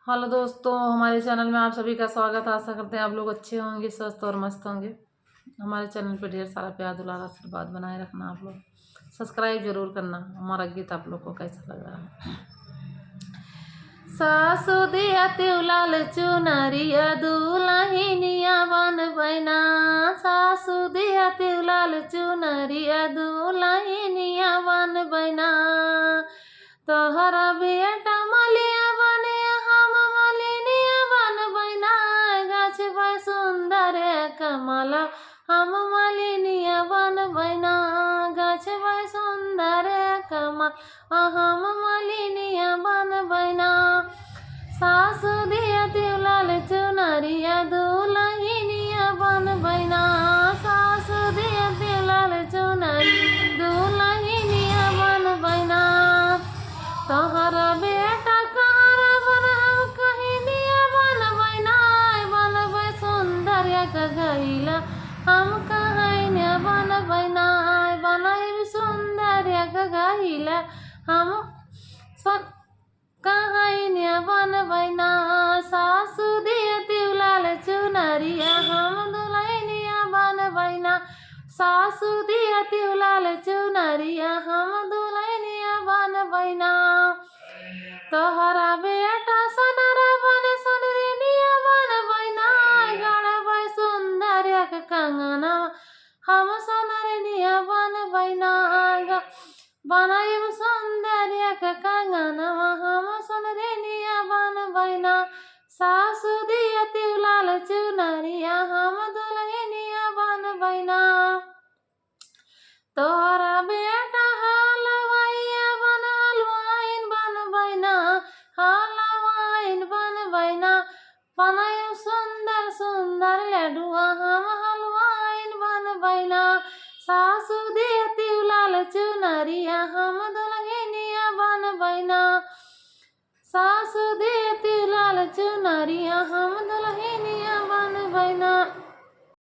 Hello दोस्तों, हमारे channel में आप सभी का स्वागत है। आशा करते हैं आप लोग अच्छे होंगे, स्वस्थ और मस्त होंगे। हमारे चैनल पर ढेर सारा प्यार दुलार आशीर्वाद बनाए रखना। आप लोग सब्सक्राइब जरूर करना। हमारा गीत आप लोग को कैसा लग रहा है। सासु दिया तिउलाल चुनरिया दुलहिनिया बन बैना। सासु दिया तिउलाल चुनरिया दुलहिनिया बन बैना। तोहरा बेटा मलिया बने हम मलिनिया बन बैना। गाछ भाई सुंदर कमल हम मलिनिया बन बैना। गाछ भाई सुंदर कमल हम मलिनिया बन बैना। सासु दिया तिउलाल चुनरिया दुलहिनिया बन बैना। सासु दिया तिउलाल चुनरिया दुलहिनिया बन बैना। तोहरा बेटा कहरा बन हम कहिनिया बन बैना। बनबै सुंदर गईला हम कहनिया बन बैना। बनब सुंदर गईला हम कहनिया बन बैना। सासु दिया तिउलाल चुनरिया हम दुलहिनिया बन बैना। सासु दिया तिउलाल चुनरिया हम दुलहिनिया बन बैना। तोहरा बेटा सोनरा बन सोनरिनिया बन बैना। गढ़बै सुंदर कंगना हम सोनरिनिया बन बैना। बनब सुंदर कंगना हम सोनरिनिया बन बैना। सासु दिया तिउलाल चुनरिया हम दुलहिनिया बन बैना। तोहरा बेटा हलवाइया बन हलवाइन बन बैना। हलवाइन बन बैना। बनब सुंदर सुंदर लड्डुआ हम हलवाइन बन बैना। सासु दिया तिउलाल चुनरिया हम दुलहिनिया बन बैना। सासु दिया तिउलाल चुनरिया हम दुलहिनिया बन बैना।